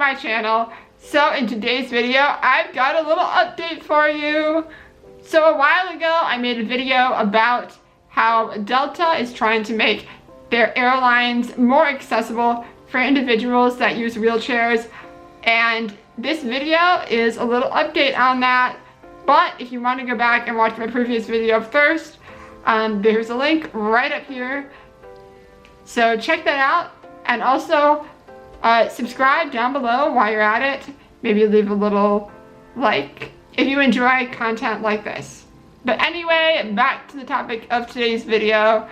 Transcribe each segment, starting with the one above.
my channel. So in today's video, I've got a little update for you. So a while ago, I made a video about how Delta is trying to make their airlines more accessible for individuals that use wheelchairs. And this video is a little update on that. But if you want to go back and watch my previous video first, there's a link right up here. So check that out. And also subscribe down below while you're at it. Maybe leave a little like if you enjoy content like this. But anyway, back to the topic of today's video.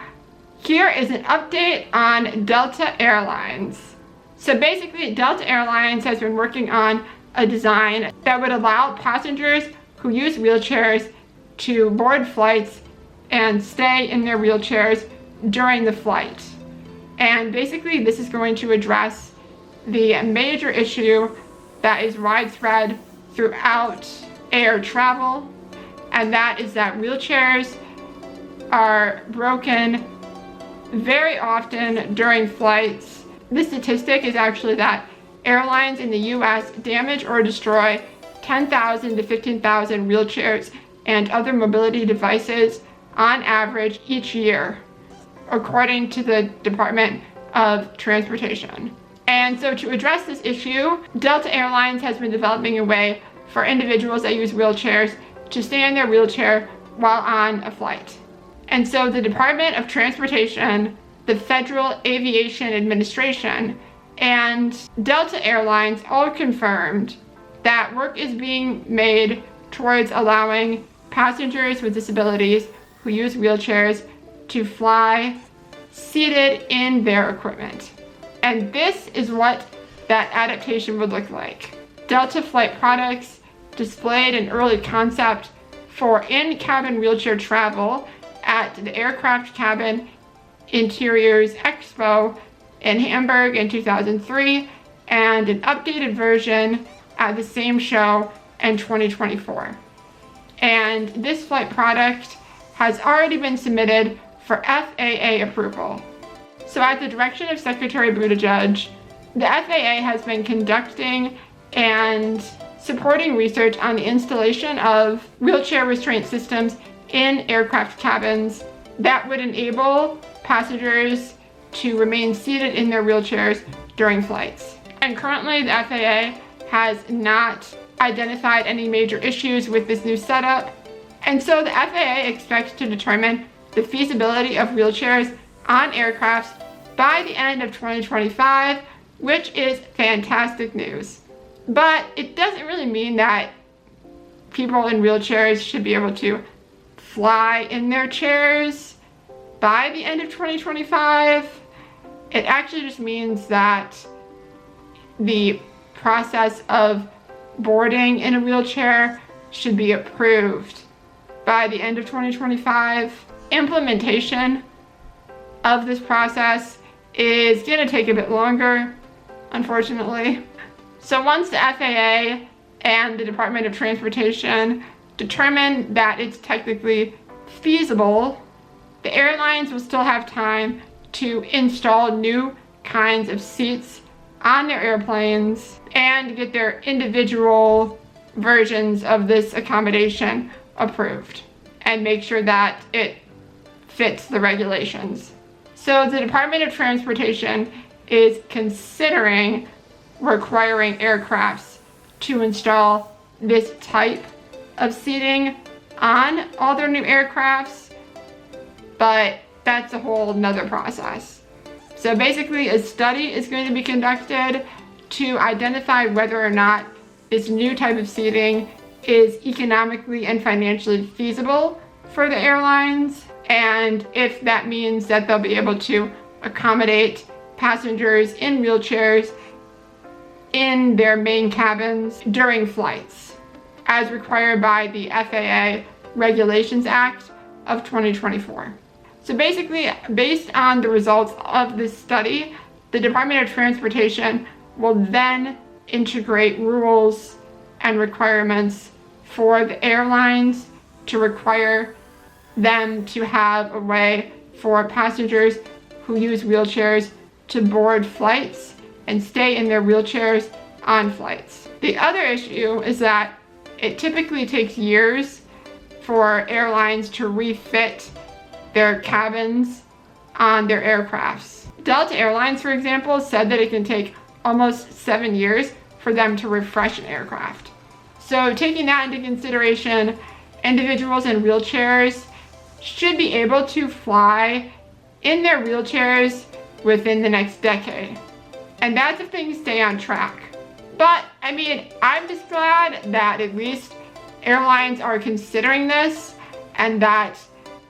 Here is an update on Delta Airlines. So basically, Delta Airlines has been working on a design that would allow passengers who use wheelchairs to board flights and stay in their wheelchairs during the flight. And basically, this is going to address the major issue that is widespread throughout air travel, and that is that wheelchairs are broken very often during flights. The statistic is actually that airlines in the US damage or destroy 10,000 to 15,000 wheelchairs and other mobility devices on average each year, according to the Department of Transportation. And so to address this issue, Delta Airlines has been developing a way for individuals that use wheelchairs to stay in their wheelchair while on a flight. And so the Department of Transportation, the Federal Aviation Administration, and Delta Airlines all confirmed that work is being made towards allowing passengers with disabilities who use wheelchairs to fly seated in their equipment. And this is what that adaptation would look like. Delta Flight Products displayed an early concept for in-cabin wheelchair travel at the Aircraft Cabin Interiors Expo in Hamburg in 2003, and an updated version at the same show in 2024. And this flight product has already been submitted for FAA approval. So at the direction of Secretary Buttigieg, the FAA has been conducting and supporting research on the installation of wheelchair restraint systems in aircraft cabins that would enable passengers to remain seated in their wheelchairs during flights. And currently the FAA has not identified any major issues with this new setup. And so the FAA expects to determine the feasibility of wheelchairs on aircrafts by the end of 2025, which is fantastic news. But it doesn't really mean that people in wheelchairs should be able to fly in their chairs by the end of 2025. It actually just means that the process of boarding in a wheelchair should be approved by the end of 2025. Implementation of this process is going to take a bit longer, unfortunately. So once the FAA and the Department of Transportation determine that it's technically feasible, the airlines will still have time to install new kinds of seats on their airplanes and get their individual versions of this accommodation approved and make sure that it fits the regulations. So the Department of Transportation is considering requiring aircrafts to install this type of seating on all their new aircrafts, but that's a whole nother process. So basically a study is going to be conducted to identify whether or not this new type of seating is economically and financially feasible for the airlines, and if that means that they'll be able to accommodate passengers in wheelchairs in their main cabins during flights, as required by the FAA Regulations Act of 2024. So basically, based on the results of this study, the Department of Transportation will then integrate rules and requirements for the airlines to require them to have a way for passengers who use wheelchairs to board flights and stay in their wheelchairs on flights. The other issue is that it typically takes years for airlines to refit their cabins on their aircrafts. Delta Airlines, for example, said that it can take almost 7 years for them to refresh an aircraft. So taking that into consideration, individuals in wheelchairs should be able to fly in their wheelchairs within the next decade. And that's if things stay on track. But I mean, I'm just glad that at least airlines are considering this, and that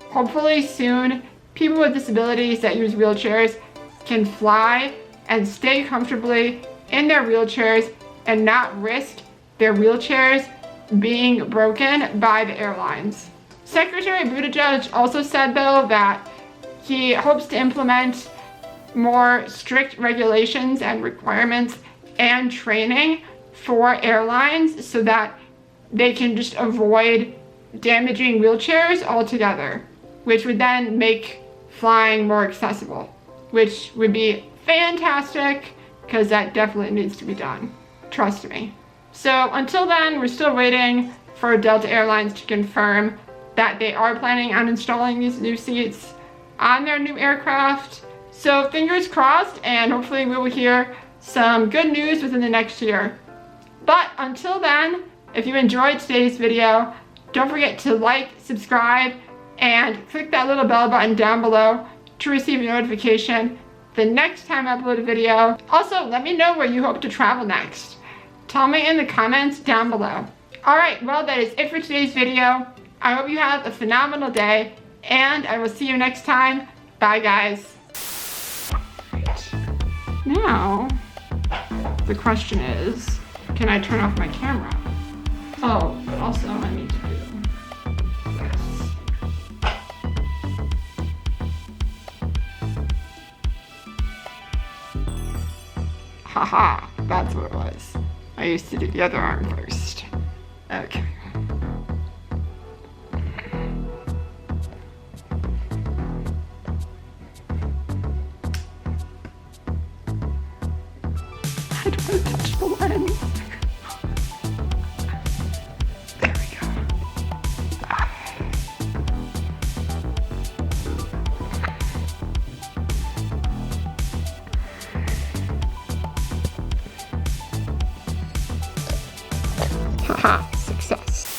hopefully soon people with disabilities that use wheelchairs can fly and stay comfortably in their wheelchairs and not risk their wheelchairs being broken by the airlines. Secretary Buttigieg also said though that he hopes to implement more strict regulations and requirements and training for airlines so that they can just avoid damaging wheelchairs altogether, which would then make flying more accessible, which would be fantastic because that definitely needs to be done. Trust me. So until then, we're still waiting for Delta Airlines to confirm that they are planning on installing these new seats on their new aircraft. So fingers crossed, and hopefully we will hear some good news within the next year. But until then, if you enjoyed today's video, don't forget to like, subscribe, and click that little bell button down below to receive a notification the next time I upload a video. Also, let me know where you hope to travel next. Tell me in the comments down below. Alright, well that is it for today's video. I hope you have a phenomenal day, and I will see you next time. Bye guys. Now, the question is, can I turn off my camera? Oh, also I need to do this. Haha, that's what it was. I used to do the other arm first. Okay. I don't want to touch the lens. There we go. Haha, success.